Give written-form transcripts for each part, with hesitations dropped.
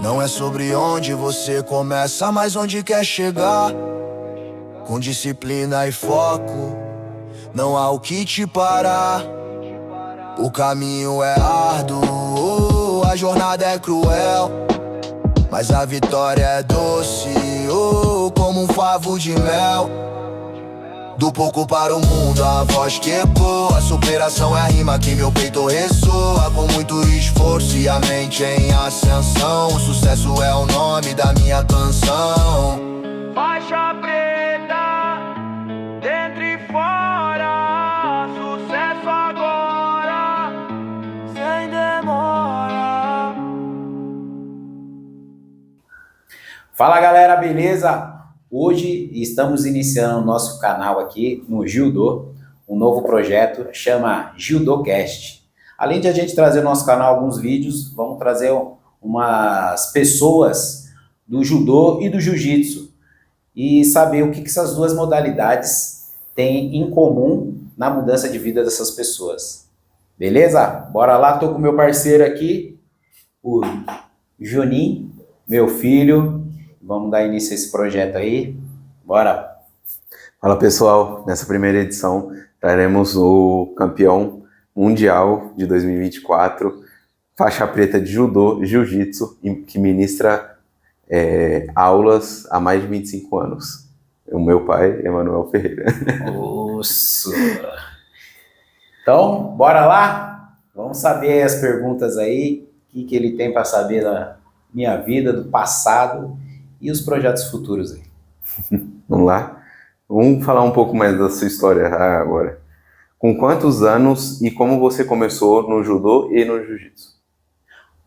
Não é sobre onde você começa, mas onde quer chegar. Com disciplina e foco, não há o que te parar. O caminho é árduo, a jornada é cruel, mas a vitória é doce, como um favo de mel. Do pouco para o mundo, a voz que ecoa. A superação é a rima que meu peito ressoa. Com muito esforço e a mente em ascensão, o sucesso é o nome da minha canção. Faixa preta, dentro e fora, sucesso agora, sem demora. Fala galera, beleza? Hoje estamos iniciando o nosso canal aqui no Judô, um novo projeto, chama JudôCast. Além de a gente trazer no nosso canal alguns vídeos, vamos trazer umas pessoas do judô e do jiu-jitsu e saber o que essas duas modalidades têm em comum na mudança de vida dessas pessoas. Beleza? Bora lá, tô com meu parceiro aqui, o Juninho, meu filho. Vamos dar início a esse projeto aí. Bora! Fala pessoal, nessa primeira edição traremos o campeão mundial de 2024, faixa preta de judô e jiu-jitsu, que ministra aulas há mais de 25 anos. O meu pai, Emanuel Ferreira. Nossa! Então, bora lá? Vamos saber as perguntas aí, o que ele tem para saber da minha vida, do passado e os projetos futuros aí. Vamos lá? Vamos falar um pouco mais da sua história agora. Com quantos anos e como você começou no judô e no jiu-jitsu?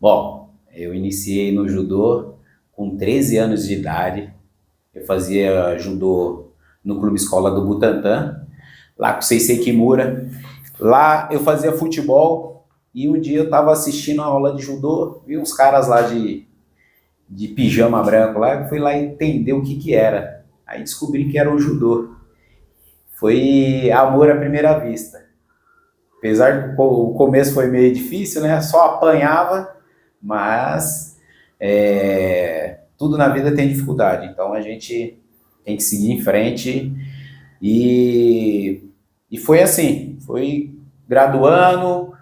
Bom, eu iniciei no judô com 13 anos de idade. Eu fazia judô no Clube Escola do Butantã, lá com o Sensei Kimura. Lá eu fazia futebol e um dia eu estava assistindo a aula de judô, vi uns caras lá de pijama branco lá, eu fui lá entender o que era. Aí descobri que era o judô. Foi amor à primeira vista. Apesar que o começo foi meio difícil, né? Só apanhava, mas tudo na vida tem dificuldade. Então a gente tem que seguir em frente. E foi assim, foi graduando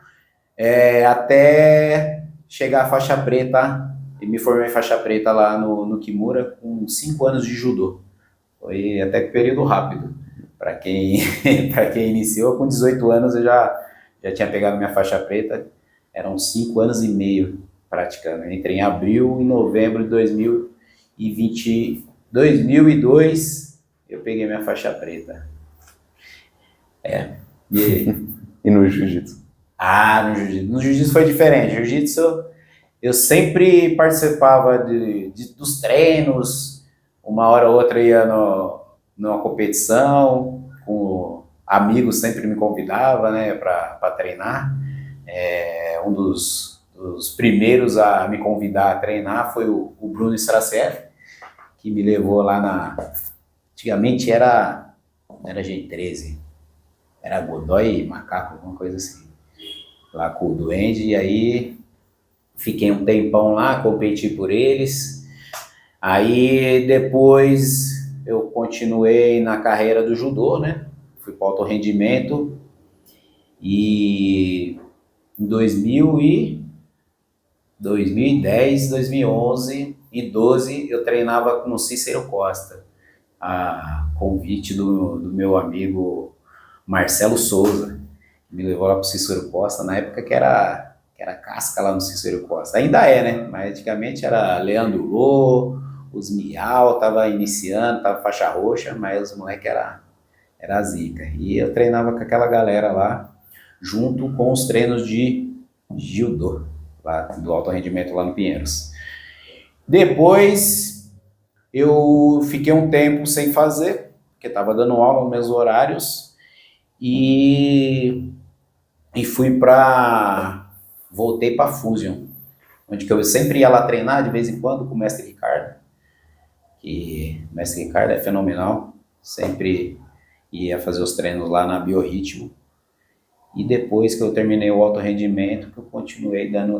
até chegar à faixa preta. E me formei faixa preta lá no Kimura com 5 anos de judô. Foi até que período rápido. Para quem iniciou, com 18 anos eu já tinha pegado minha faixa preta. Eram 5 anos e meio praticando. Eu entrei em abril e novembro de 2002 eu peguei minha faixa preta. E no jiu-jitsu? No jiu-jitsu foi diferente. Jiu-jitsu eu sempre participava dos treinos, uma hora ou outra ia numa competição, com amigos sempre me convidava, né, para treinar. Um dos primeiros a me convidar a treinar foi o Bruno Strasser, que me levou lá antigamente era G13, era Godoy Macaco, alguma coisa assim, lá com o Duende, e aí fiquei um tempão lá, competi por eles. Aí depois eu continuei na carreira do judô, né? Fui para o alto rendimento. E em 2010, 2011 e 2012 eu treinava com o Cícero Costa, a convite do meu amigo Marcelo Souza, que me levou lá para o Cícero Costa, na época que era casca lá no Cícero Costa. Ainda né? Mas antigamente era Leandro Lô, os Miau, tava iniciando, tava faixa roxa, mas os moleque era zica. E eu treinava com aquela galera lá, junto com os treinos de judô, lá do alto rendimento lá no Pinheiros. Depois eu fiquei um tempo sem fazer, porque tava dando aula nos meus horários, e voltei para Fusion, onde que eu sempre ia lá treinar de vez em quando com o mestre Ricardo, que o mestre Ricardo é fenomenal, sempre ia fazer os treinos lá na Biorritmo. E depois que eu terminei o alto rendimento, que eu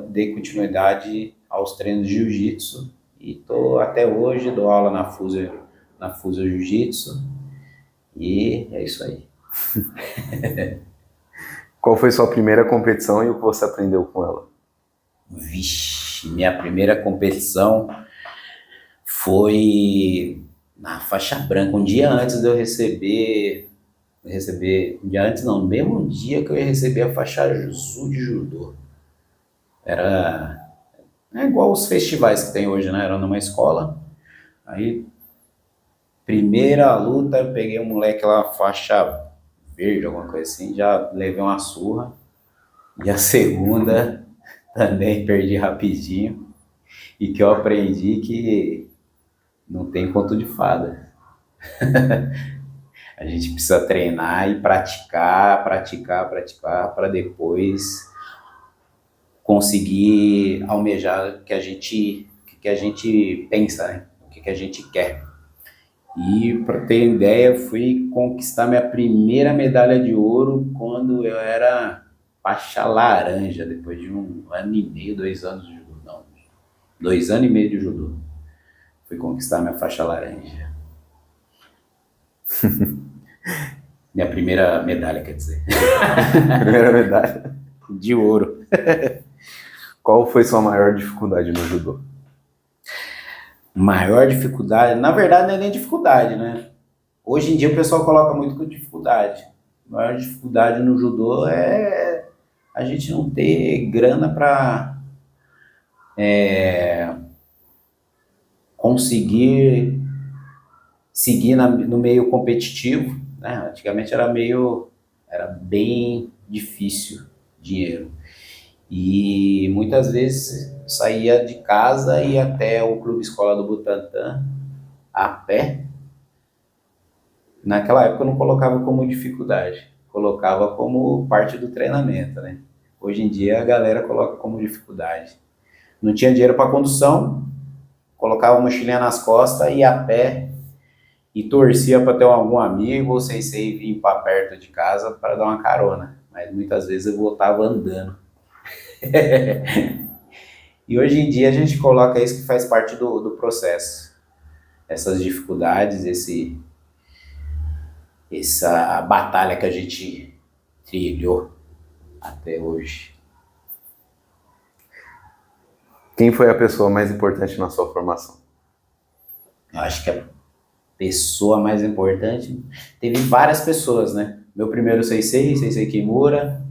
dei continuidade aos treinos de jiu-jitsu e tô até hoje, dou aula na Fusa Jiu-Jitsu e é isso aí. Qual foi sua primeira competição e o que você aprendeu com ela? Vixe, minha primeira competição foi na faixa branca, um dia antes de eu receber, um dia antes não, no mesmo dia que eu ia receber a faixa azul de judô. É igual os festivais que tem hoje, né? Era numa escola, aí primeira luta eu peguei um moleque lá, faixa verde, alguma coisa assim, já levei uma surra, e a segunda também perdi rapidinho, e que eu aprendi que não tem conto de fada. A gente precisa treinar e praticar para depois conseguir almejar o que a gente pensa, né? O que a gente quer. E para ter ideia, fui conquistar minha primeira medalha de ouro quando eu era faixa laranja, depois de 1 ano e meio, 2 anos de judô. Não, 2 anos e meio de judô. Fui conquistar minha faixa laranja. Minha primeira medalha, quer dizer. Primeira medalha. De ouro. Qual foi sua maior dificuldade no judô? Maior dificuldade? Na verdade, não é nem dificuldade, né? Hoje em dia o pessoal coloca muito com dificuldade. A maior dificuldade no judô é a gente não ter grana para conseguir seguir no meio competitivo, né? Antigamente era bem difícil dinheiro. E muitas vezes saía de casa e ia até o Clube Escola do Butantã a pé. Naquela época eu não colocava como dificuldade, colocava como parte do treinamento, né? Hoje em dia a galera coloca como dificuldade. Não tinha dinheiro para condução, colocava a mochilinha nas costas, ia a pé e torcia para ter algum amigo ou sensei vir para perto de casa para dar uma carona. Mas muitas vezes eu voltava andando. E hoje em dia a gente coloca isso que faz parte do processo. Essas dificuldades, essa batalha que a gente trilhou até hoje. Quem foi a pessoa mais importante na sua formação? Eu acho que a pessoa mais importante... Teve várias pessoas, né? Meu primeiro Sensei Kimura,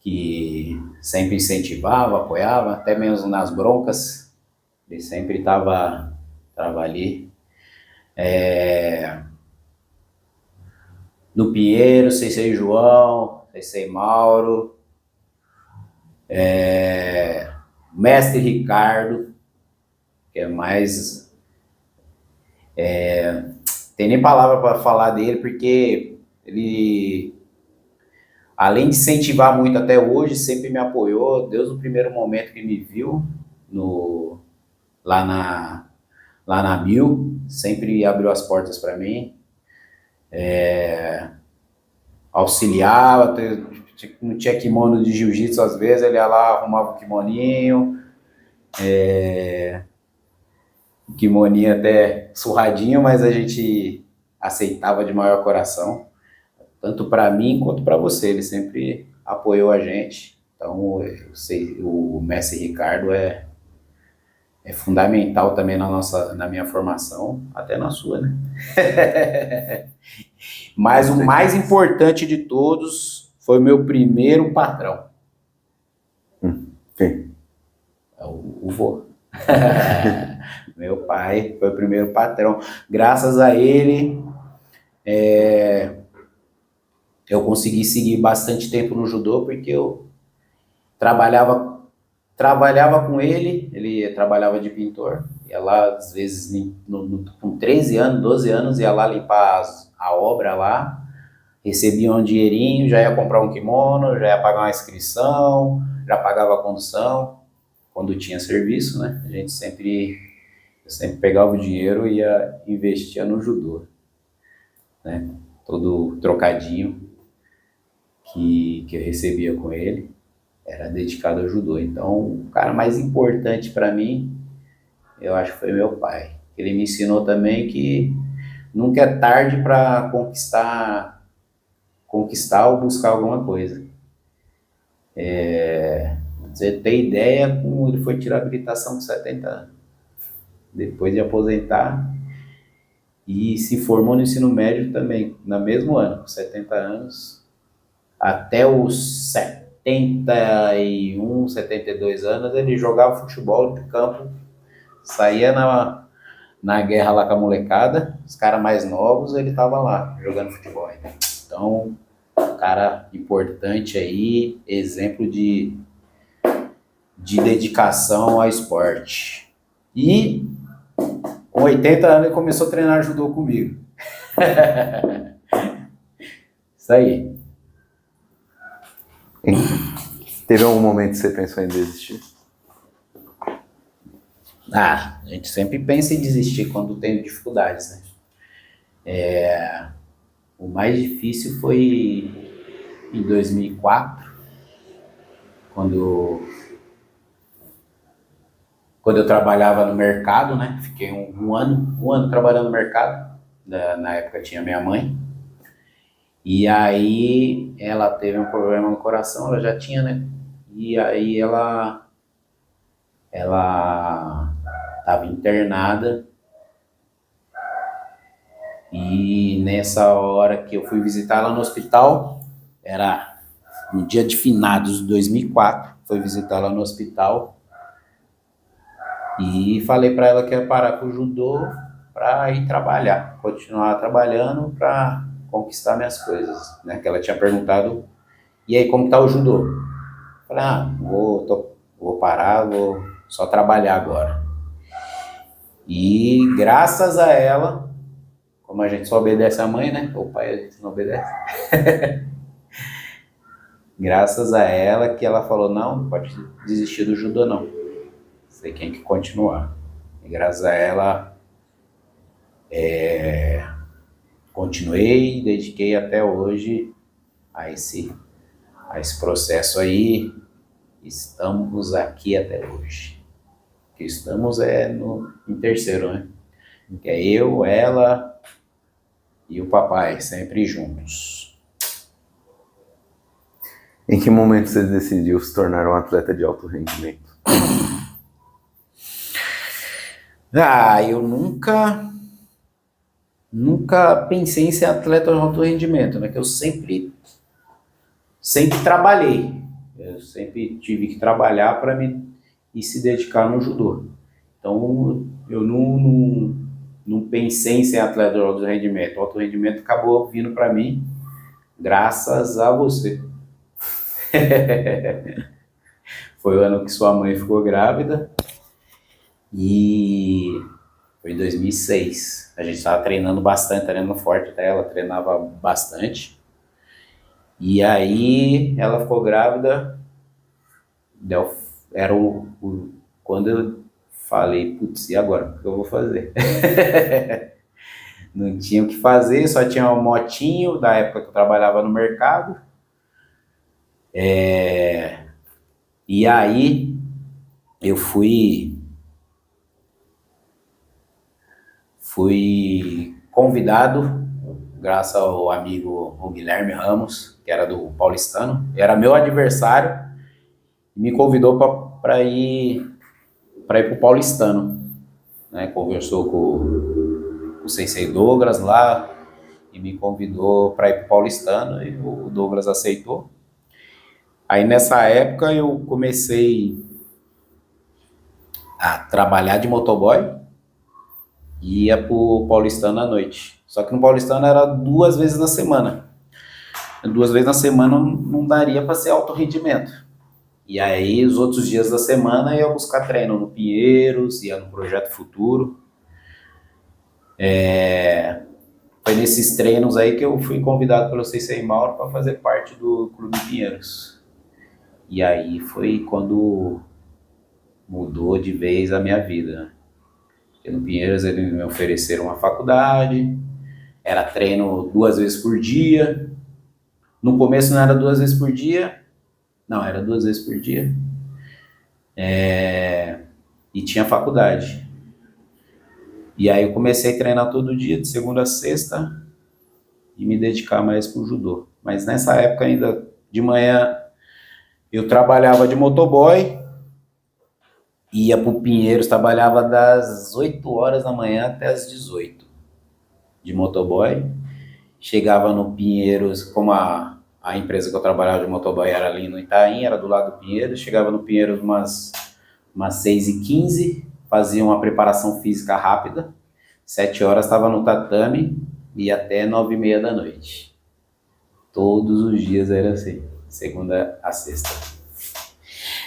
que sempre incentivava, apoiava, até mesmo nas broncas. Ele sempre estava ali. No Pinheiro, Sensei João, Sensei Mauro, Mestre Ricardo, que é mais... tem nem palavra para falar dele, porque ele, além de incentivar muito até hoje, sempre me apoiou, desde o primeiro momento que me viu lá na Mil, sempre abriu as portas para mim. Auxiliava, não tinha kimono de jiu-jitsu às vezes, ele ia lá, arrumava o kimoninho, kimoninho até surradinho, mas a gente aceitava de maior coração, tanto para mim quanto para você, ele sempre apoiou a gente. Então eu sei, o mestre Ricardo é fundamental também na minha formação, até na sua, né? Mas o mais importante de todos foi o meu primeiro patrão. Quem? O vô. Meu pai foi o primeiro patrão. Graças a ele, eu consegui seguir bastante tempo no judô, porque eu trabalhava com ele trabalhava de pintor, ia lá às vezes com 13 anos, 12 anos, ia lá limpar a obra lá, recebia um dinheirinho, já ia comprar um kimono, já ia pagar uma inscrição, já pagava a condução, quando tinha serviço, né? Eu sempre pegava o dinheiro e ia investir no judô, né? Todo trocadinho que eu recebia com ele. era dedicado ao judô. Então, o cara mais importante para mim, eu acho que foi meu pai. Ele me ensinou também que nunca é tarde para conquistar ou buscar alguma coisa. Você tem ideia, ele foi tirar a habilitação com 70 anos, depois de aposentar, e se formou no ensino médio também, no mesmo ano, com 70 anos, até os 71, 72 anos, ele jogava futebol de campo, saía na guerra lá com a molecada, os caras mais novos, ele tava lá, jogando futebol. Então, cara importante aí, exemplo de dedicação ao esporte. E com 80 anos ele começou a treinar judô comigo. Isso aí. Teve algum momento que você pensou em desistir? A gente sempre pensa em desistir quando tem dificuldades, né? O mais difícil foi em 2004, quando eu trabalhava no mercado, né? Fiquei um ano trabalhando no mercado. Na época tinha minha mãe. E aí ela teve um problema no coração, ela já tinha, né? E aí ela estava internada. E nessa hora que eu fui visitar ela no hospital, era no dia de finados de 2004, fui visitar ela no hospital e falei para ela que ia parar com o judô para ir trabalhar, continuar trabalhando para conquistar minhas coisas, né? Que ela tinha perguntado, e aí, como tá o judô? Falei, vou parar, vou só trabalhar agora. E graças a ela, como a gente só obedece a mãe, né? O pai a gente não obedece. Graças a ela que ela falou, não pode desistir do judô não. Você tem que continuar. E graças a ela, continuei, dediquei até hoje a esse processo aí. Estamos aqui até hoje. Que estamos em terceiro, né? Que é eu, ela e o papai, sempre juntos. Em que momento você decidiu se tornar um atleta de alto rendimento? Eu nunca pensei em ser atleta de alto rendimento, né? Que eu sempre trabalhei. Eu sempre tive que trabalhar para e se dedicar no judô. Então, eu não pensei em ser atleta de alto rendimento. O alto rendimento acabou vindo para mim graças a você. Foi o ano que sua mãe ficou grávida e foi em 2006. A gente estava treinando bastante, treinando forte até, ela treinava bastante. E aí ela ficou grávida, era quando eu falei, putz, e agora? O que eu vou fazer? Não tinha o que fazer, só tinha uma motinho da época que eu trabalhava no mercado. E aí eu fui convidado, graças ao amigo o Guilherme Ramos, que era do Paulistano, era meu adversário, e me convidou para ir para o Paulistano, né? Conversou com o Sensei Douglas lá e me convidou para ir para o Paulistano, e o Douglas aceitou. Aí nessa época eu comecei a trabalhar de motoboy e ia para o Paulistano à noite. Só que no Paulistano era 2 vezes na semana. 2 vezes na semana não daria para ser alto rendimento. E aí, os outros dias da semana, eu ia buscar treino no Pinheiros, ia no Projeto Futuro. Foi nesses treinos aí que eu fui convidado pelo Sensei Mauro para fazer parte do Clube Pinheiros. E aí foi quando mudou de vez a minha vida, né? Porque no Pinheiros eles me ofereceram uma faculdade, era treino 2 vezes por dia. No começo não era 2 vezes por dia, Não, era 2 vezes por dia. E tinha faculdade. E aí eu comecei a treinar todo dia, de segunda a sexta, e me dedicar mais pro judô. Mas nessa época ainda, de manhã, eu trabalhava de motoboy, ia pro Pinheiros, trabalhava das 8 horas da manhã até as 18 de motoboy. Chegava no Pinheiros, como a empresa que eu trabalhava de motoboy era ali no Itaim, era do lado do Pinheiros, chegava no Pinheiros umas 6h15, fazia uma preparação física rápida, 7 horas estava no tatame e até 9h30 da noite. Todos os dias era assim, segunda a sexta.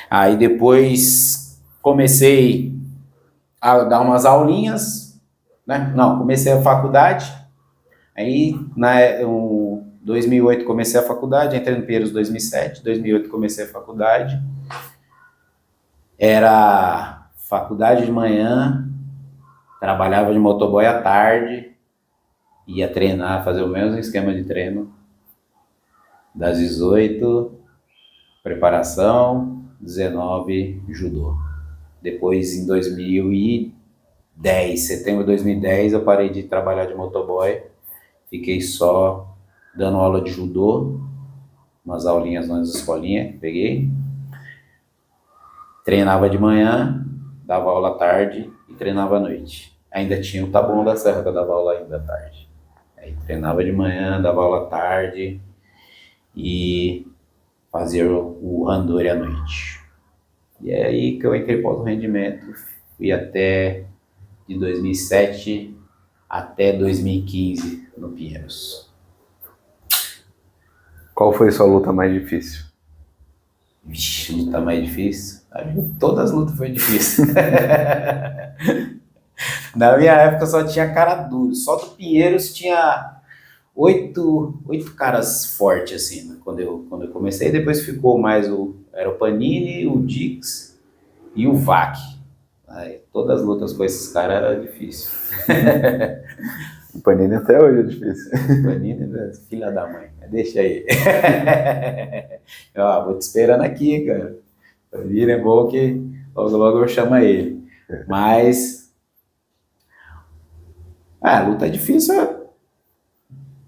Aí depois comecei a dar umas aulinhas, né? Não, comecei a faculdade. Aí, em 2008 comecei a faculdade, entrei no Pinheiros em 2007, 2008 comecei a faculdade. Era faculdade de manhã, trabalhava de motoboy à tarde, ia treinar, fazer o mesmo esquema de treino, das 18, preparação, 19, judô. Depois, em 2010, setembro de 2010, eu parei de trabalhar de motoboy, fiquei só dando aula de judô, umas aulinhas nas escolinhas, peguei. Treinava de manhã, dava aula à tarde e treinava à noite. Ainda tinha o Taboão da Serra que eu dava aula ainda à tarde. Aí treinava de manhã, dava aula à tarde e fazia o randori à noite. E é aí que eu entrei para o rendimento, fui até de 2007 até 2015 no Pinheiros. Qual foi a sua luta mais difícil? Vixe, luta mais difícil? Todas as lutas foram difíceis. Na minha época só tinha cara duro. Só do Pinheiros tinha 8 caras fortes, assim, né? Quando eu comecei. Depois ficou mais era o Panini, o Dix e o Vac. Aí, todas as lutas com esses caras era difícil. O Panini até hoje é difícil. Panini, filha da mãe. Deixa aí. Ó, vou te esperando aqui, cara. Panini é bom que logo eu chamo ele. Mas a luta é difícil.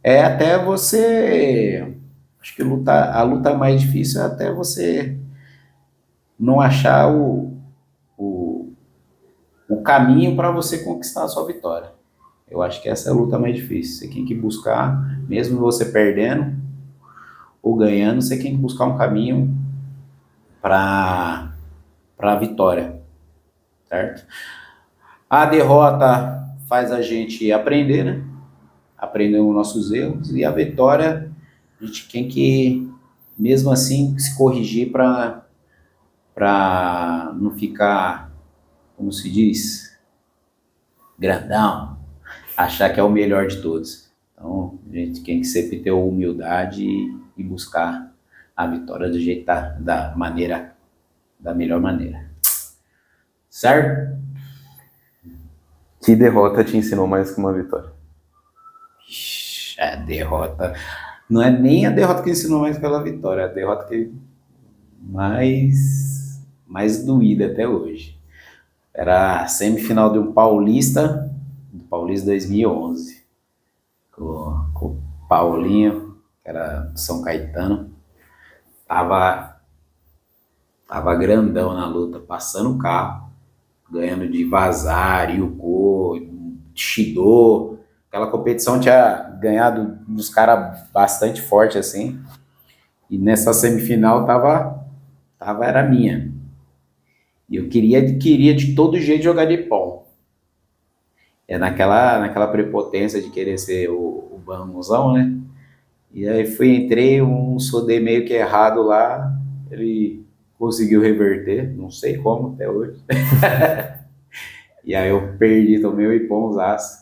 É até você. Acho que a luta mais difícil é até você não achar o caminho para você conquistar a sua vitória. Eu acho que essa é a luta mais difícil. Você tem que buscar, mesmo você perdendo ou ganhando, você tem que buscar um caminho para a vitória, certo? A derrota faz a gente aprender, né? Aprender os nossos erros, e a vitória a gente tem que, mesmo assim, se corrigir para não ficar, como se diz, grandão, achar que é o melhor de todos. Então, a gente tem que sempre ter humildade e buscar a vitória do jeito da melhor maneira. Certo? Que derrota te ensinou mais que uma vitória? A derrota. Não é nem a derrota que ensinou mais pela vitória, é a derrota que mais doída até hoje. Era a semifinal de um Paulista, do Paulista 2011, com o Paulinho, que era do São Caetano. Tava grandão na luta, passando o carro, ganhando de Vazar, Yuko, Shido. Aquela competição tinha ganhado dos caras bastante forte assim. E nessa semifinal era minha. E eu queria de todo jeito jogar de pão. É naquela prepotência de querer ser o bambuzão, né? E aí entrei, sodei meio que errado lá, ele conseguiu reverter, não sei como até hoje. E aí eu tomei o iponzaço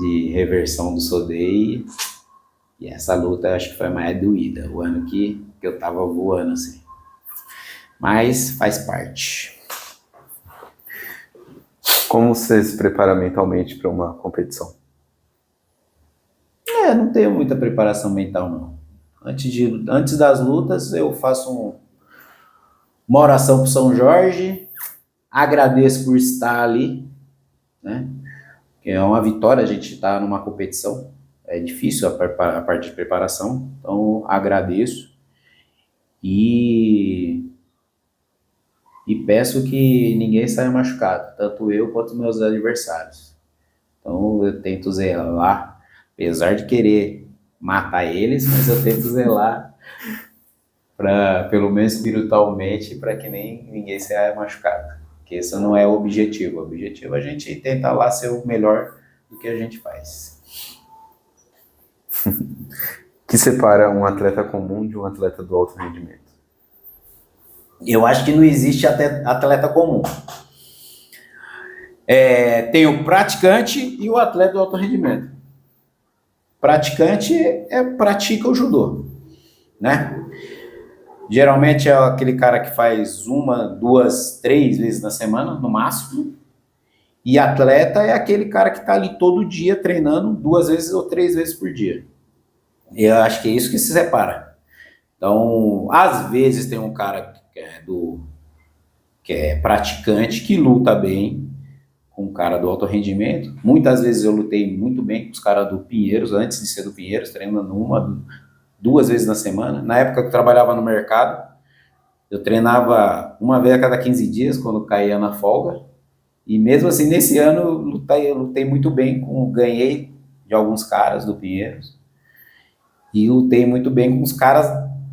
de reversão do sodei. E essa luta eu acho que foi mais doída, o ano que eu tava voando assim. Mas faz parte. Como você se prepara mentalmente para uma competição? Não tenho muita preparação mental, não. Antes das lutas, eu faço uma oração para São Jorge, agradeço por estar ali, né? Que é uma vitória, a gente está numa competição, é difícil a parte de preparação, então agradeço e peço que ninguém saia machucado, tanto eu quanto meus adversários. Então eu tento zelar, apesar de querer matar eles, mas eu tento zelar para, pelo menos espiritualmente, para que ninguém saia machucado. Porque esse não é o objetivo. O objetivo é a gente tentar lá ser o melhor do que a gente faz. O que separa um atleta comum de um atleta do alto rendimento? Eu acho que não existe atleta comum. Tem o praticante e o atleta do alto rendimento. Praticante pratica o judô, né? Geralmente é aquele cara que faz 1, 2, 3 vezes na semana, no máximo. E atleta é aquele cara que está ali todo dia treinando 2 vezes ou 3 vezes por dia. Eu acho que é isso que se separa. Então, às vezes tem um cara que é praticante, que luta bem com o cara do alto rendimento. Muitas vezes eu lutei muito bem com os caras do Pinheiros, antes de ser do Pinheiros, treinando 1, 2 vezes na semana. Na época que eu trabalhava no mercado, eu treinava 1 vez a cada 15 dias, quando caía na folga. E mesmo assim, nesse ano, eu lutei muito bem, ganhei de alguns caras do Pinheiros. E lutei muito bem com os caras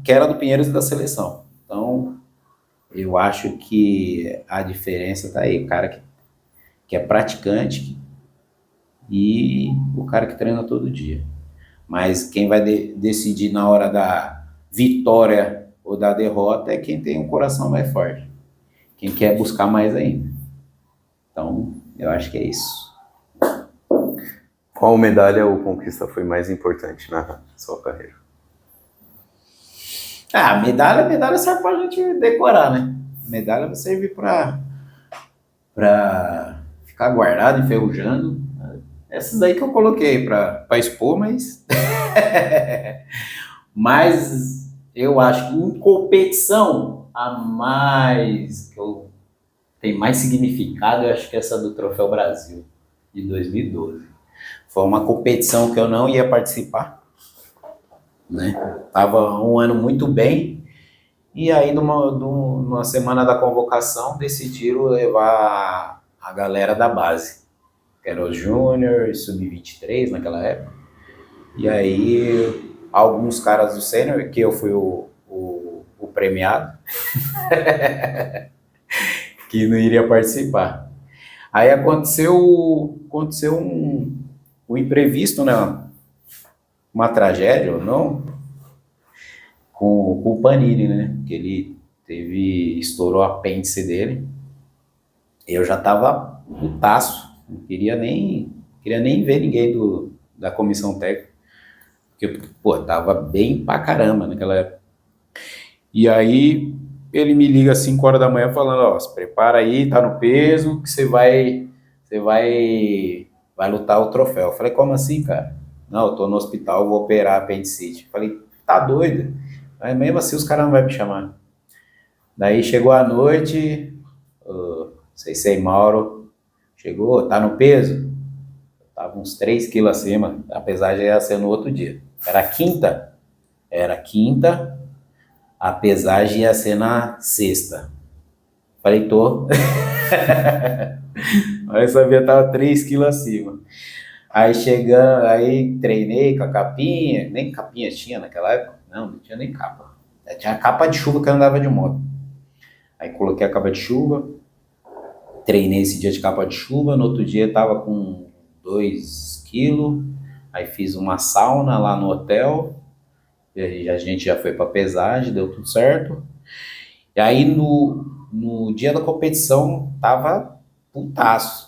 que eram do Pinheiros e da seleção. Então, eu acho que a diferença está aí. O cara que é praticante e o cara que treina todo dia. Mas quem vai decidir na hora da vitória ou da derrota é quem tem um coração mais forte. Quem quer buscar mais ainda. Então, eu acho que é isso. Qual medalha ou conquista foi mais importante na sua carreira? Medalha serve pra gente decorar, né? Medalha vai servir pra ficar guardado, enferrujando. Essas daí que eu coloquei pra expor, mas... Mas eu acho que em competição, a mais que tem mais significado, eu acho que é essa do Troféu Brasil, de 2012. Foi uma competição que eu não ia participar, né? Tava um ano muito bem, e aí numa semana da convocação decidiram levar a galera da base, que era o Júnior e Sub-23 naquela época. E aí alguns caras do Sênior, que eu fui o premiado, que não iria participar. Aí aconteceu um imprevisto, né? Uma tragédia ou não, com o Panini, né? Que ele estourou o apêndice dele. Eu já tava putaço, não queria nem ver ninguém da comissão técnica, porque, tava bem pra caramba naquela época. E aí ele me liga às 5 horas da manhã falando, se prepara aí, tá no peso, que você vai lutar o troféu. Eu falei, como assim, cara? Não, eu tô no hospital, vou operar apendicite. Eu falei, tá doido? Mas mesmo assim os caras não vão me chamar. Daí chegou a noite, Sensei Mauro chegou, tá no peso? Eu tava uns 3 quilos acima, apesar de ia ser no outro dia. Era quinta, a pesagem ia ser na sexta. Falei, tô. Aí eu sabia que tava 3 quilos acima. Aí treinei com a capinha, nem capinha tinha naquela época, não tinha nem capa. Tinha a capa de chuva que eu andava de moto. Aí coloquei a capa de chuva, treinei esse dia de capa de chuva, no outro dia tava com 2 quilos, aí fiz uma sauna lá no hotel, e a gente já foi pra pesagem, deu tudo certo. E aí no dia da competição tava putaço.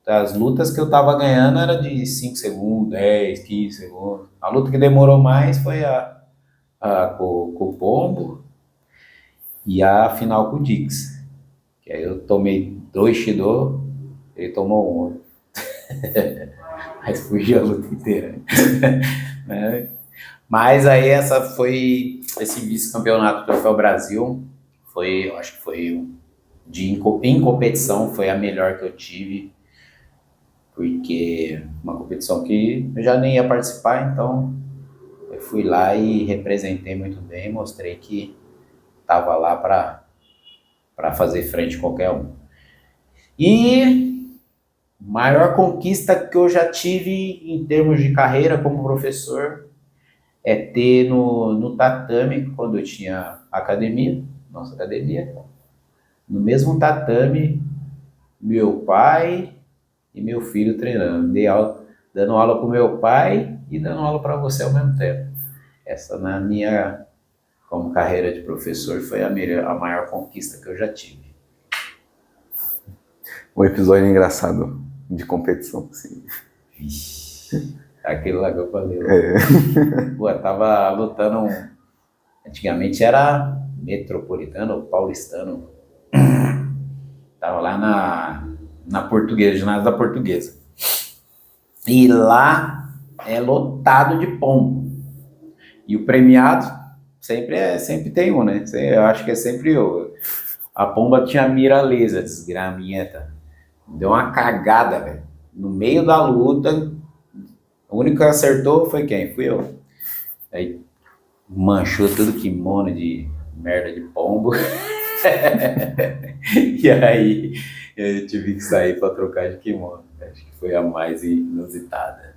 As lutas que eu tava ganhando era de 5 segundos, 10, 15 segundos. A luta que demorou mais foi com o Pombo e a final com o Dix. Que aí eu tomei 2 Shido, ele tomou 1. Mas fugi a luta inteira. Né? Mas aí esse vice-campeonato do Troféu Brasil, eu acho que foi em competição, foi a melhor que eu tive, porque uma competição que eu já nem ia participar, então eu fui lá e representei muito bem, mostrei que estava lá para fazer frente a qualquer um. E maior conquista que eu já tive em termos de carreira como professor é ter no tatame, quando eu tinha nossa academia, no mesmo tatame, meu pai e meu filho treinando. Dando aula para o meu pai e dando aula para você ao mesmo tempo. Essa na minha, como carreira de professor, foi a maior conquista que eu já tive. Um episódio engraçado de competição, assim. Vixe, aquele lá que eu falei. Pô, eu tava lutando. Antigamente era metropolitano ou paulistano. Tava lá na Portuguesa, ginásio da Portuguesa. E lá é lotado de pombo. E o premiado sempre tem um, né? Eu acho que é sempre eu. A pomba tinha mira laser, desgraminheta. Deu uma cagada, velho. No meio da luta, o único que acertou foi quem? Fui eu. Aí manchou tudo kimono de merda de pombo. E aí eu tive que sair para trocar de kimono. Acho que foi a mais inusitada.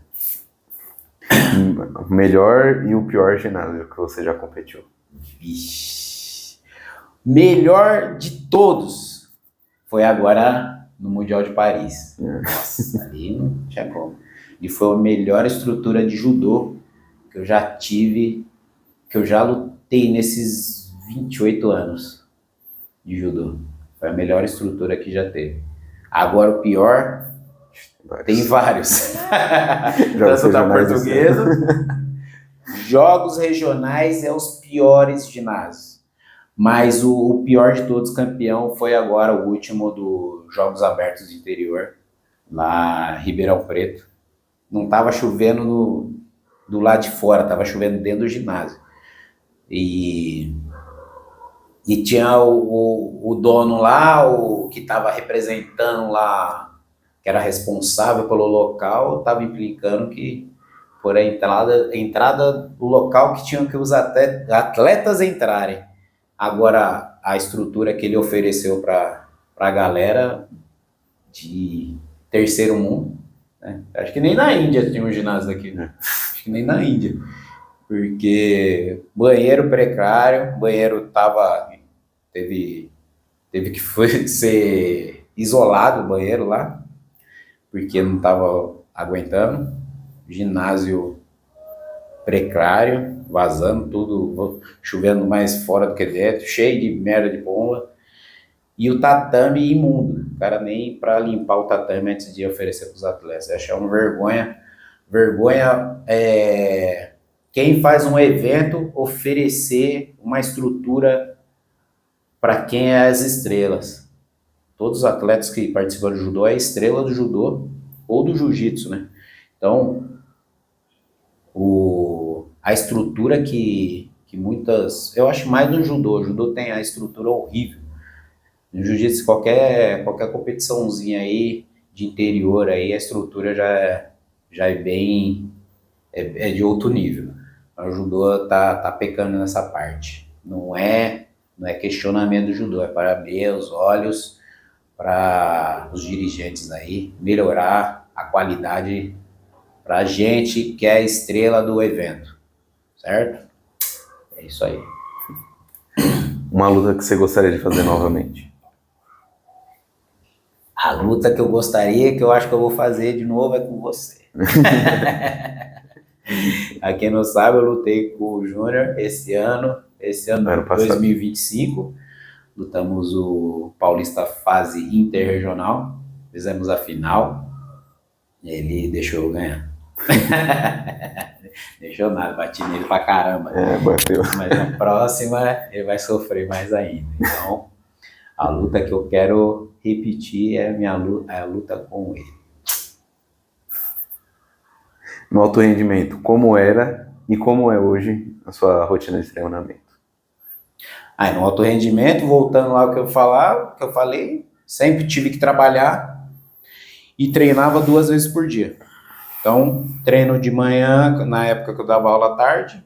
O melhor e o pior ginásio que você já competiu? Vixe. Melhor de todos foi agora no Mundial de Paris. Nossa, ali não tinha como. E foi a melhor estrutura de judô que eu já tive, que eu já lutei nesses 28 anos de judô. Foi a melhor estrutura que já teve. Agora o pior, tem vários. Tanto da Portuguesa. Jogos regionais é os piores ginásios. Mas o pior de todos, campeão, foi agora o último dos Jogos Abertos do Interior, lá em Ribeirão Preto. Não estava chovendo do lado de fora, estava chovendo dentro do ginásio. E tinha o dono lá, o que estava representando lá, que era responsável pelo local, estava implicando que por a entrada do local que tinham que os atletas entrarem. Agora, a estrutura que ele ofereceu para a galera de terceiro mundo, né? Acho que nem na Índia tinha um ginásio daqui, né? Acho que nem na Índia. Porque banheiro precário, banheiro teve que ser isolado o banheiro lá, porque não estava aguentando. Ginásio precário, vazando tudo, chovendo mais fora do que dentro, cheio de merda de pomba. E o tatame imundo. O cara nem para limpar o tatame antes de oferecer para os atletas. Eu achei uma vergonha. Vergonha é quem faz um evento oferecer uma estrutura para quem é as estrelas. Todos os atletas que participam do judô é a estrela do judô ou do jiu-jitsu, né? Então, a estrutura que muitas... Eu acho mais no judô. O judô tem a estrutura horrível. No jiu-jitsu, qualquer competiçãozinha aí de interior, aí, a estrutura já é bem... É de outro nível. O judô tá pecando nessa parte. Não é questionamento do judô, é para abrir os olhos para os dirigentes aí, melhorar a qualidade para a gente que é a estrela do evento, certo? É isso aí. Uma luta que você gostaria de fazer novamente? A luta que eu gostaria, que eu acho que eu vou fazer de novo, é com você. A quem não sabe, eu lutei com o Júnior esse ano 2025. Lutamos o Paulista Fase Interregional, fizemos a final, ele deixou eu ganhar. Deixou nada, bati nele pra caramba. Bateu. Mas na próxima ele vai sofrer mais ainda. Então, a luta que eu quero repetir é a luta com ele. No alto rendimento, como era E como é hoje a sua rotina de treinamento? Aí no alto rendimento, voltando lá ao que eu falei, sempre tive que trabalhar e treinava 2 vezes por dia. Então, treino de manhã, na época que eu dava aula à tarde,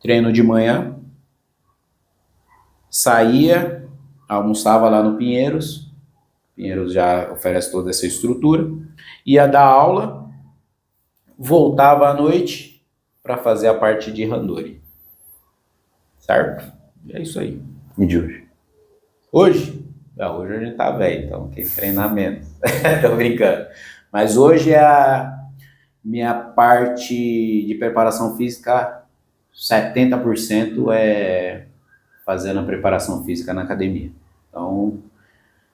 treino de manhã, saía, almoçava lá no Pinheiros já oferece toda essa estrutura, ia dar aula, voltava à noite para fazer a parte de randori, certo? É isso aí. E de hoje? Hoje? Hoje a gente tá velho, então tem treinamento. Tô brincando. Mas hoje a minha parte de preparação física, 70% é fazendo a preparação física na academia. Então,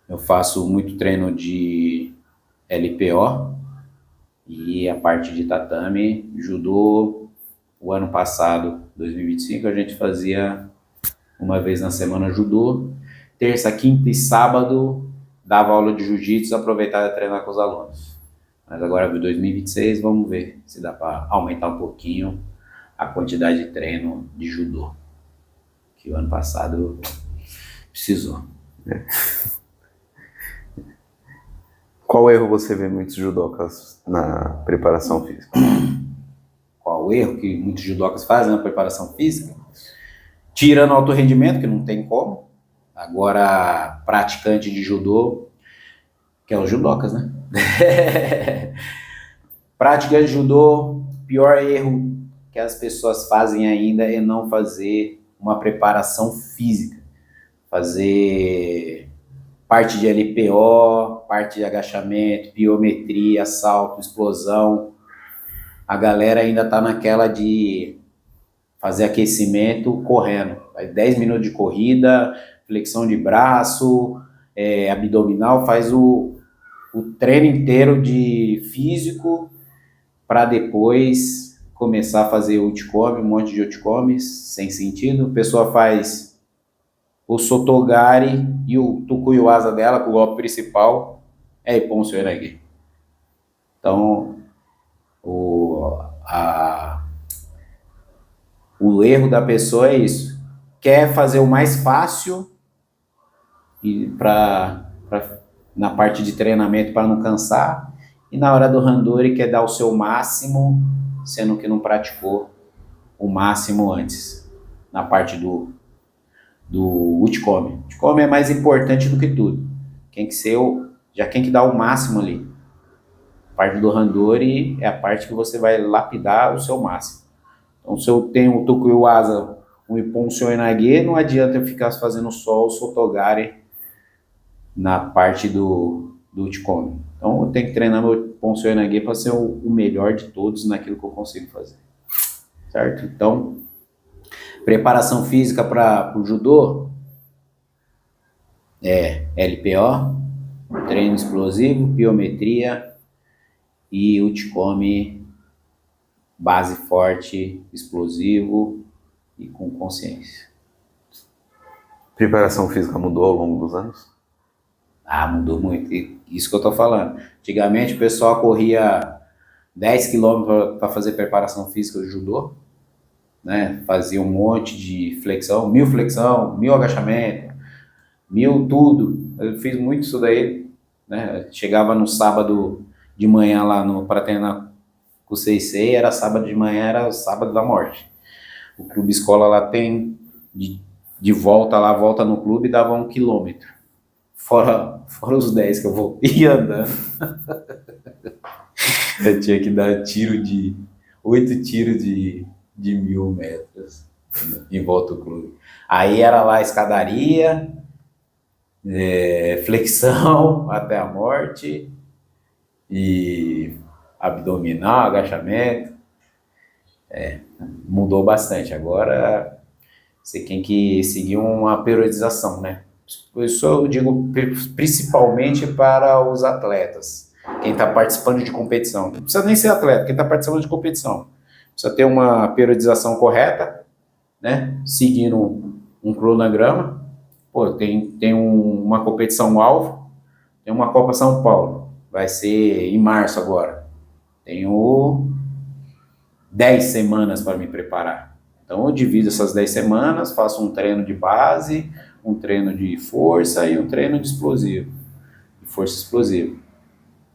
eu faço muito treino de LPO e a parte de tatame, judô. O ano passado, 2025, a gente fazia uma vez na semana judô. Terça, quinta e sábado dava aula de jiu-jitsu, aproveitava e treinar com os alunos. Mas agora, em 2026, vamos ver se dá para aumentar um pouquinho a quantidade de treino de judô, que o ano passado precisou. Qual erro você vê muitos judocas na preparação física? Qual o erro que muitos judocas fazem na preparação física? Tirando o alto rendimento, que não tem como. Agora, praticante de judô, que é os judocas, né? Praticante de judô, pior erro que as pessoas fazem ainda é não fazer uma preparação física. Fazer parte de LPO, parte de agachamento, pliometria, salto, explosão. A galera ainda tá naquela de fazer aquecimento correndo. 10 minutos de corrida, flexão de braço, abdominal, faz o treino inteiro de físico para depois começar a fazer uchikomi, um monte de uchikomis sem sentido. A pessoa faz o sotogari e o tukuyu-asa dela, com o golpe principal, é Ippon Seoinage. Então, o erro da pessoa é isso. Quer fazer o mais fácil e na parte de treinamento para não cansar, e na hora do randori quer dar o seu máximo, sendo que não praticou o máximo antes, na parte do uchikomi. O uchikomi é mais importante do que tudo. Já tem que dar o máximo ali. A parte do randori é a parte que você vai lapidar o seu máximo. Então, se eu tenho o tukuyu-asa, o Ippon Seoinage, não adianta eu ficar fazendo só o sotogari na parte do uchikomi. Então, eu tenho que treinar meu Ippon Seoinage para ser o melhor de todos naquilo que eu consigo fazer. Certo? Então, preparação física para o judô é LPO, treino explosivo, pliometria e uchikomi, base forte, explosivo e com consciência. Preparação física mudou ao longo dos anos? Mudou muito. Isso que eu tô falando. Antigamente o pessoal corria 10 km para fazer preparação física de judô, né? Fazia um monte de flexão, 1000 agachamento, 1000 tudo. Eu fiz muito isso daí, né? Chegava no sábado de manhã lá para treinar com o Seisei, era sábado de manhã, era o sábado da morte. O clube escola lá tem de volta lá, volta no clube, dava 1 quilômetro. Fora os 10 que eu ia andando. Eu tinha que dar 8 tiros de 1000 metros em volta do clube. Aí era lá escadaria, flexão até a morte, e abdominal, agachamento. Mudou bastante. Agora você tem que seguir uma periodização, né? Isso eu digo principalmente para os atletas, quem está participando de competição. Não precisa nem ser atleta, quem está participando de competição. Precisa ter uma periodização correta, né? Seguindo um cronograma. Pô, tem uma competição alvo, tem uma Copa São Paulo, vai ser em março agora. Tem o 10 semanas para me preparar. Então eu divido essas 10 semanas, faço um treino de base, um treino de força e um treino de explosivo, de força explosiva,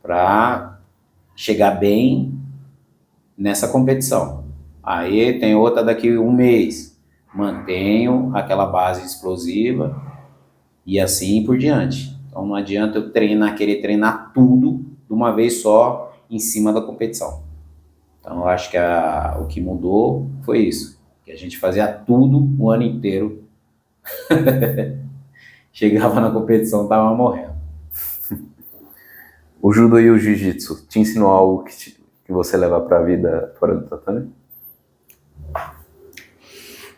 para chegar bem nessa competição. Aí tem outra daqui um mês, mantenho aquela base explosiva e assim por diante. Então não adianta eu querer treinar tudo de uma vez só em cima da competição. Então eu acho que o que mudou foi isso, que a gente fazia tudo o ano inteiro. Chegava na competição, tava morrendo. O judô e o jiu-jitsu te ensinou algo que você leva para a vida fora do tatame?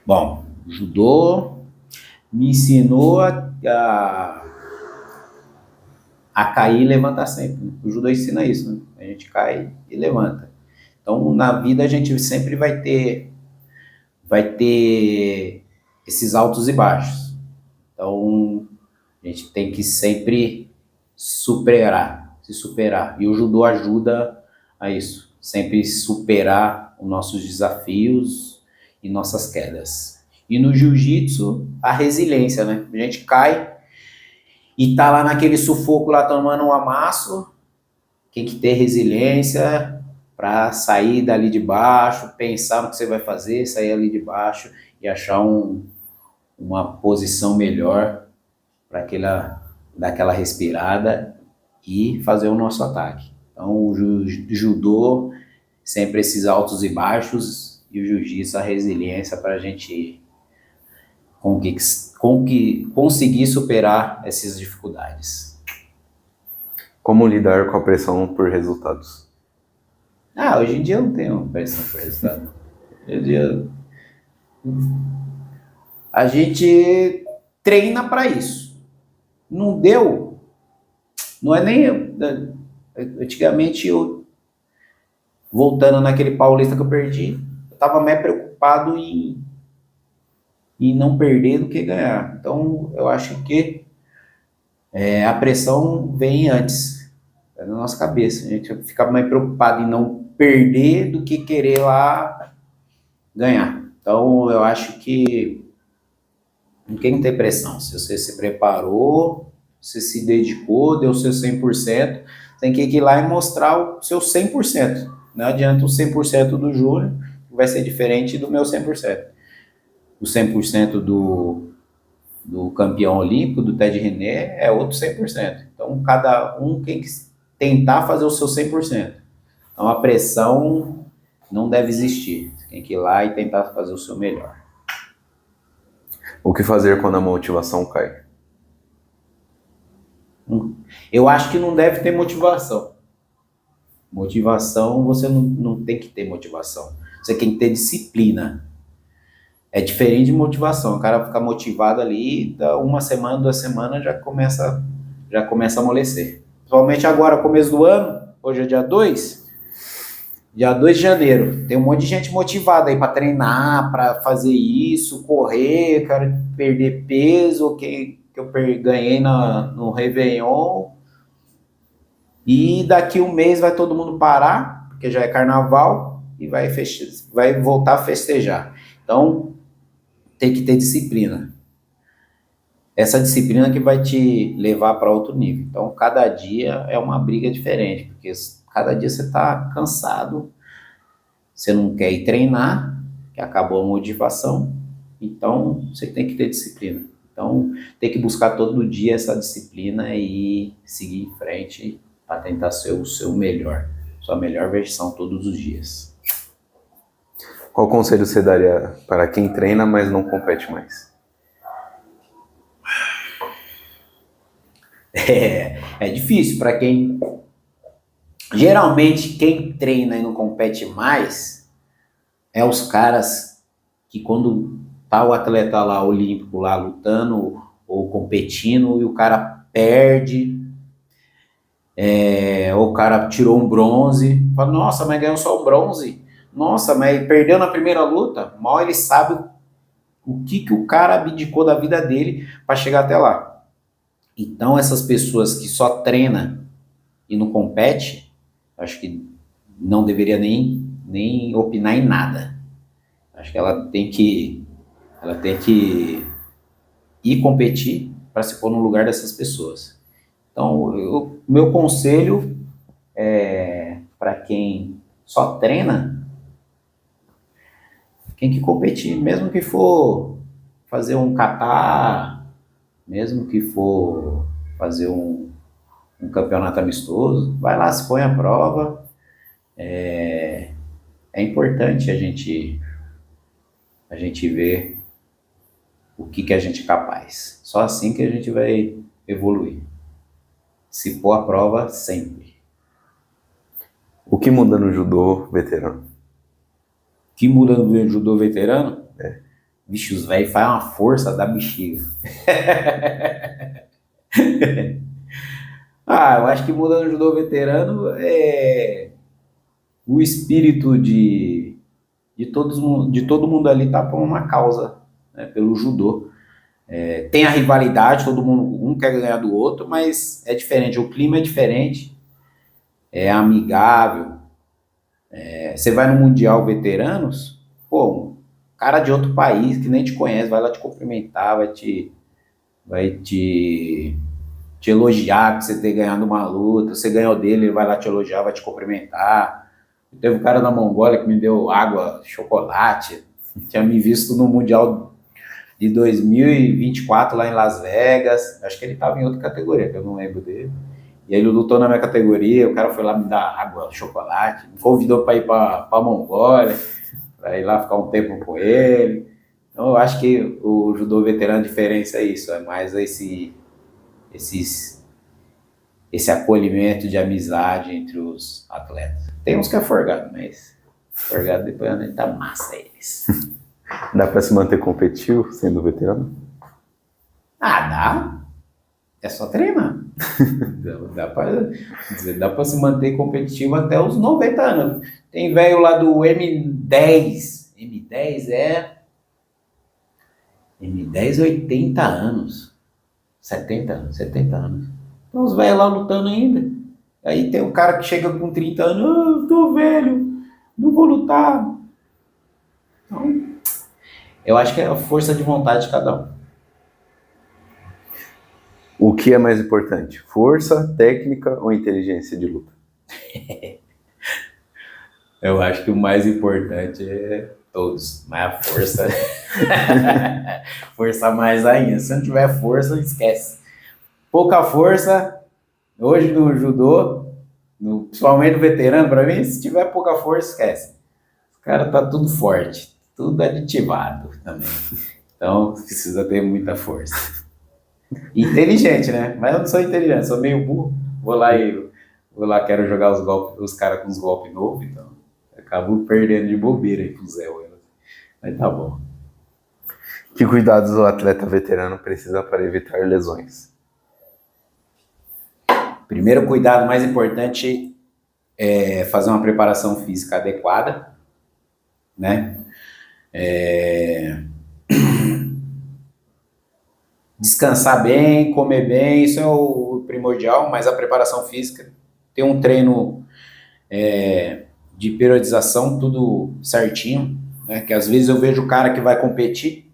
Bom, o judô me ensinou a cair e levantar sempre. O judô ensina isso, né? A gente cai e levanta. Então, na vida a gente sempre vai ter esses altos e baixos. Então, a gente tem que sempre se superar. E o judô ajuda a isso, sempre superar os nossos desafios e nossas quedas. E no jiu-jitsu, a resiliência, né? A gente cai e tá lá naquele sufoco, lá tomando um amasso, tem que ter resiliência para sair dali de baixo, pensar no que você vai fazer, sair ali de baixo e achar uma posição melhor para dar aquela respirada e fazer o nosso ataque. Então o judô sempre esses altos e baixos e o jiu-jitsu a resiliência para a gente conseguir superar essas dificuldades. Como lidar com a pressão por resultados? Hoje em dia eu não tenho pressão por resultado. Hoje em dia a gente treina para isso. Não deu, não é nem... Antigamente, voltando naquele paulista que eu perdi, eu estava mais preocupado em não perder do que ganhar. Então, eu acho que a pressão vem antes, na nossa cabeça. A gente fica mais preocupado em não perder do que querer lá ganhar. Então, eu acho que ninguém não tem pressão. Se você se preparou, você se dedicou, deu o seu 100%, tem que ir lá e mostrar o seu 100%. Não adianta o 100% do Júnior, que vai ser diferente do meu 100%. O 100% do campeão olímpico, do Ted René, é outro 100%. Então, cada um tem que tentar fazer o seu 100%. Então, a pressão não deve existir. Você tem que ir lá e tentar fazer o seu melhor. O que fazer quando a motivação cai? Eu acho que não deve ter motivação. Motivação, você não tem que ter motivação. Você tem que ter disciplina. É diferente de motivação. O cara fica motivado ali, dá uma semana, 2 semanas, já começa a amolecer. Principalmente agora, começo do ano, hoje é dia 2 de janeiro. Tem um monte de gente motivada aí para treinar, para fazer isso, correr, cara, perder peso, que eu ganhei no Réveillon. E daqui um mês vai todo mundo parar, porque já é carnaval, e vai voltar a festejar. Então, tem que ter disciplina. Essa disciplina que vai te levar para outro nível. Então, cada dia é uma briga diferente, porque cada dia você está cansado, você não quer ir treinar, que acabou a motivação, então você tem que ter disciplina. Então, tem que buscar todo dia essa disciplina e seguir em frente para tentar ser o seu melhor, sua melhor versão todos os dias. Qual conselho você daria para quem treina, mas não compete mais? É difícil para quem... Geralmente, quem treina e não compete mais é os caras que quando tá o atleta lá, olímpico, lá lutando ou competindo, e o cara perde, ou o cara tirou um bronze, fala, nossa, mas ganhou só um bronze. Nossa, mas perdeu na primeira luta. Mal ele sabe o que o cara abdicou da vida dele para chegar até lá. Então, essas pessoas que só treinam e não competem, acho que não deveria nem nem opinar em nada. Acho que ela tem que ir competir para se pôr no lugar dessas pessoas. Então, meu conselho para quem só treina, tem que competir, mesmo que for fazer um kata, mesmo que for fazer um campeonato amistoso, vai lá, se põe à prova. É importante a gente ver o que a gente é capaz. Só assim que a gente vai evoluir. Se pôr à prova sempre. O que muda no judô veterano? O que muda no judô veterano? Vixe, os velhos fazem uma força da bexiga. Eu acho que muda no judô veterano o espírito de todo mundo ali tá por uma causa, né, pelo judô. Tem a rivalidade, todo mundo, um quer ganhar do outro, mas é diferente, o clima é diferente, é amigável. Você vai no Mundial Veteranos, um cara de outro país que nem te conhece, vai lá te cumprimentar, vai te elogiar por você ter ganhado uma luta, você ganhou dele, ele vai lá te elogiar, vai te cumprimentar. Teve um cara na Mongólia que me deu água, chocolate, tinha me visto no Mundial de 2024 lá em Las Vegas, acho que ele estava em outra categoria, que eu não lembro dele. E aí ele lutou na minha categoria, o cara foi lá me dar água, chocolate, me convidou para ir para a Mongólia, para ir lá ficar um tempo com ele. Então eu acho que o judô veterano, a diferença é isso, é mais esse acolhimento de amizade entre os atletas. Tem uns que é forgado, mas forgado depois a gente tá massa eles. Dá pra se manter competitivo sendo veterano? Dá. É só treinar. Dá pra se manter competitivo até os 90 anos. Tem velho lá do M10. M10 80 anos. 70 anos. Então os velhos lá lutando ainda. Aí tem um cara que chega com 30 anos, tô velho, não vou lutar. Então, eu acho que é a força de vontade de cada um. O que é mais importante? Força, técnica ou inteligência de luta? Eu acho que o mais importante é todos, mas a força... força mais ainda. Se não tiver força, esquece. Pouca força, hoje no judô, principalmente no veterano, para mim, se tiver pouca força, esquece. O cara tá tudo forte, tudo aditivado também. Então, precisa ter muita força. Inteligente, né? Mas eu não sou inteligente, sou meio burro. Vou lá, quero jogar os caras com os golpes novos, então acabo perdendo de bobeira aí pro Zé. Mas tá bom. Que cuidados o atleta veterano precisa para evitar lesões? Primeiro cuidado mais importante é fazer uma preparação física adequada, né? Descansar bem, comer bem, isso é o primordial, mas a preparação física, ter um treino de periodização, tudo certinho, né? Que às vezes eu vejo o cara que vai competir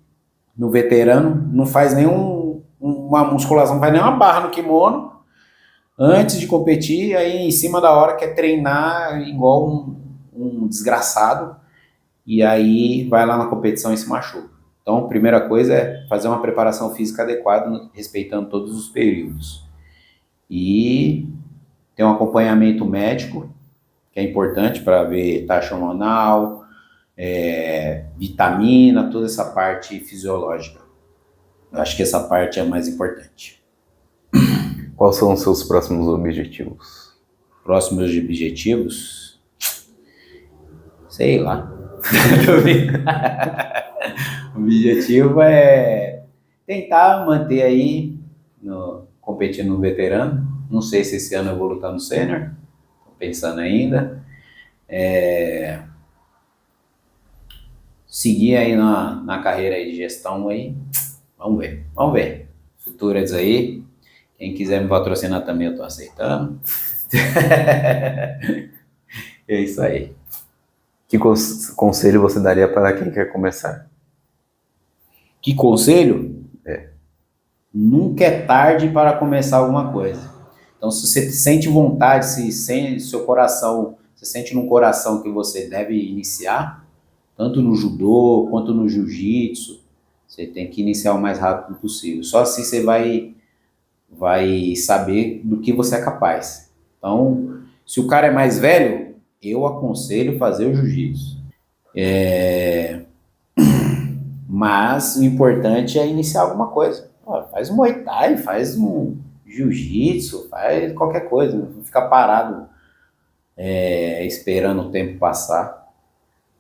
no veterano, não faz uma musculação, não faz nem uma barra no kimono, antes de competir, aí em cima da hora quer treinar igual um desgraçado, e aí vai lá na competição e se machuca. Então, a primeira coisa é fazer uma preparação física adequada, respeitando todos os períodos. E ter um acompanhamento médico, que é importante para ver taxa hormonal, vitamina, toda essa parte fisiológica. Eu acho que essa parte é a mais importante. Quais são os seus próximos objetivos? Próximos objetivos? Sei lá. O objetivo é tentar manter aí, competindo no veterano. Não sei se esse ano eu vou lutar no sênior, tô pensando ainda. Seguir aí na carreira aí de gestão aí, vamos ver. Futuras aí, quem quiser me patrocinar também eu tô aceitando. É isso aí. Que conselho você daria para quem quer começar? Que conselho? É. Nunca é tarde para começar alguma coisa. Então, se você sente vontade, se sente seu coração, você sente no coração que você deve iniciar, tanto no judô quanto no jiu-jitsu, você tem que iniciar o mais rápido possível. Só assim você vai saber do que você é capaz. Então, se o cara é mais velho, eu aconselho fazer o jiu-jitsu. Mas o importante é iniciar alguma coisa. Faz um Muay Thai, faz um jiu-jitsu, faz qualquer coisa. Não fica parado esperando o tempo passar.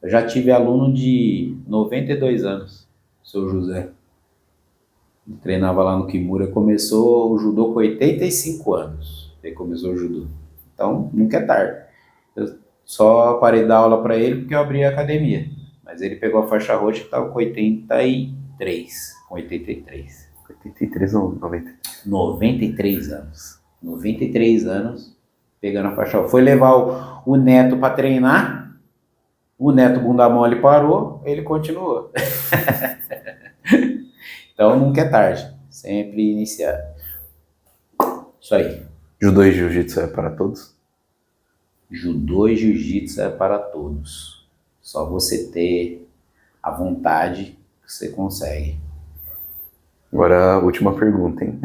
Eu já tive aluno de 92 anos, o seu José. Ele treinava lá no Kimura, começou o judô com 85 anos. Ele começou o judô. Então, nunca é tarde. Eu só parei de dar aula para ele porque eu abri a academia. Mas ele pegou a faixa roxa que estava com 83. Com 83. 83 ou 93? 93 anos. 93 anos pegando a faixa roxa. Foi levar o neto para treinar. O neto bunda mole parou, ele continuou. Então nunca é tarde. Sempre iniciar. Isso aí. Judô e jiu-jitsu é para todos? Judô e jiu-jitsu é para todos. Só você ter a vontade que você consegue. Agora a última pergunta, hein?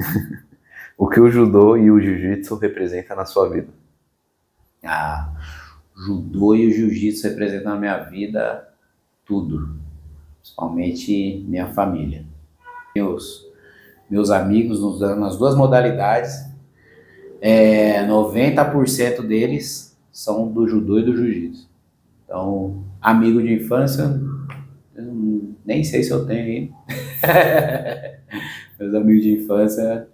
O que o judô e o jiu-jitsu representam na sua vida? Judô e o jiu-jitsu representam na minha vida tudo. Principalmente minha família. Meus amigos nas duas modalidades, 90% deles são do judô e do jiu-jitsu. Então, amigo de infância, nem sei se eu tenho ainda. Meus amigos de infância,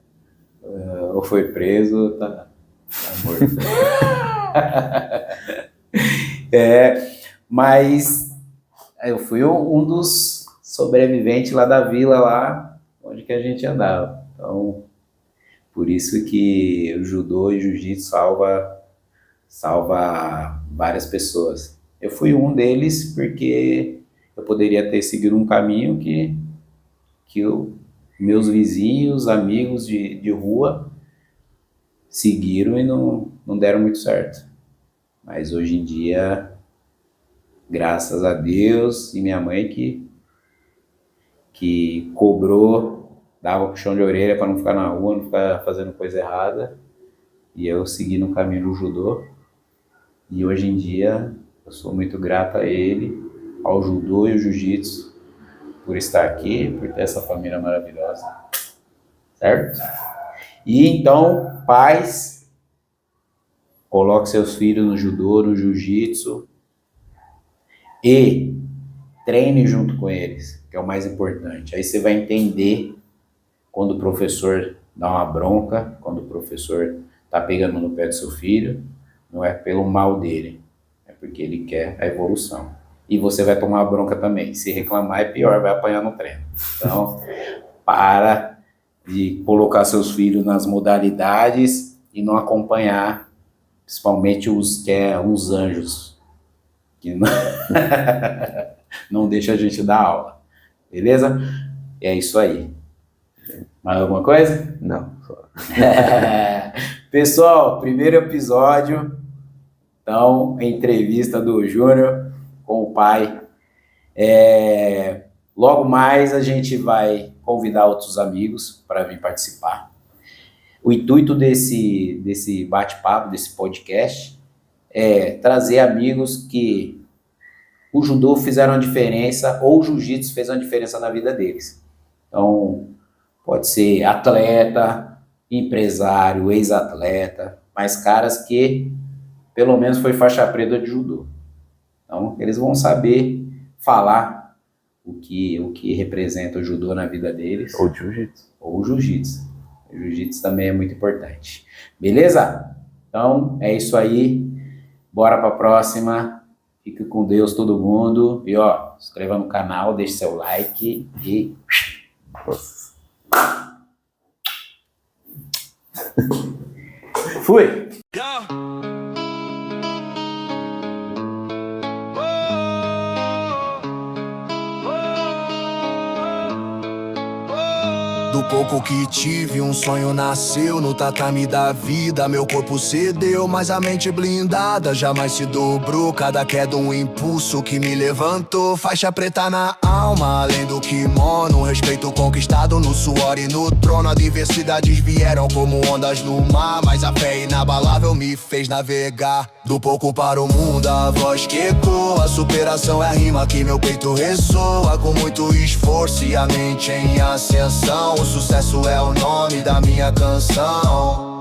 ou foi preso, ou tá morto. Mas eu fui um dos sobreviventes lá da vila, lá onde que a gente andava. Então, por isso que o judô e o jiu-jitsu salva várias pessoas. Eu fui um deles porque eu poderia ter seguido um caminho que meus vizinhos, amigos de rua seguiram e não deram muito certo. Mas hoje em dia, graças a Deus e minha mãe que cobrou, dava puxão de orelha para não ficar na rua, não ficar fazendo coisa errada. E eu segui no caminho do judô. E hoje em dia, eu sou muito grato a ele, ao judô e ao jiu-jitsu, por estar aqui, por ter essa família maravilhosa. Certo? E então, pais, coloque seus filhos no judô, no jiu-jitsu e treine junto com eles, que é o mais importante. Aí você vai entender quando o professor dá uma bronca, quando o professor está pegando no pé do seu filho, não é pelo mal dele, é porque ele quer a evolução. E você vai tomar uma bronca também. Se reclamar é pior, vai apanhar no treino. Então, para de colocar seus filhos nas modalidades e não acompanhar, principalmente os que é uns anjos, que não deixa a gente dar aula. Beleza? É isso aí. Mais alguma coisa? Não, só. Pessoal, primeiro episódio, então, a entrevista do Júnior com o pai. Logo mais a gente vai convidar outros amigos para vir participar. O intuito desse bate-papo, desse podcast, é trazer amigos que o judô fizeram a diferença ou o jiu-jitsu fez uma diferença na vida deles. Então, pode ser atleta, empresário, ex-atleta, mas caras que pelo menos foi faixa preta de judô. Então, eles vão saber falar o que representa o judô na vida deles. Ou jiu-jitsu. Ou jiu-jitsu. O jiu-jitsu também é muito importante. Beleza? Então, é isso aí. Bora pra próxima. Fique com Deus todo mundo. E ó, se inscreva no canal, deixe seu like e... Nossa. Fui! Yo. Whoa. pouco que tive, um sonho nasceu no tatame da vida. Meu corpo cedeu, mas a mente blindada jamais se dobrou. Cada queda um impulso que me levantou. Faixa preta na alma, além do kimono. Respeito conquistado no suor e no trono. Adversidades vieram como ondas no mar, mas a fé inabalável me fez navegar. Do pouco para o mundo, a voz que ecoa. A superação é a rima que meu peito ressoa. Com muito esforço e a mente em ascensão, o sucesso é o nome da minha canção.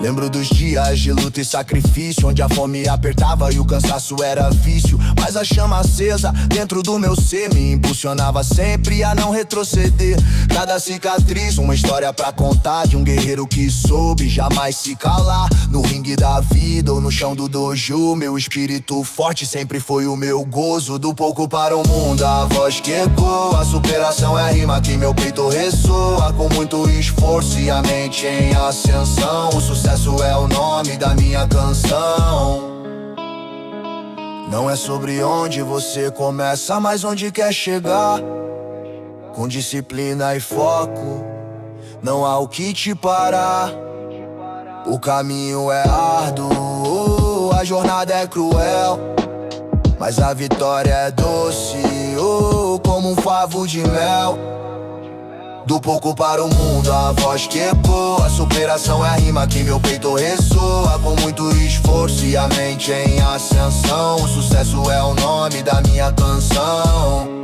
Lembro dos dias de luta e sacrifício, onde a fome apertava e o cansaço era vício. Mas a chama acesa dentro do meu ser me impulsionava sempre a não retroceder. Cada cicatriz, uma história pra contar, de um guerreiro que soube jamais se calar. No ringue da vida ou no chão do dojo, meu espírito forte sempre foi o meu gozo. Do pouco para o mundo, a voz que ecoa. A superação é a rima que meu peito ressoa. Com muito esforço e a mente em ascensão, o sucesso é o nome da minha canção. Não é sobre onde você começa, mas onde quer chegar. Com disciplina e foco, não há o que te parar. O caminho é árduo, a jornada é cruel, mas a vitória é doce, como um favo de mel. Do pouco para o mundo, a voz que ecoa. A superação é a rima que meu peito ressoa. Com muito esforço e a mente em ascensão, o sucesso é o nome da minha canção.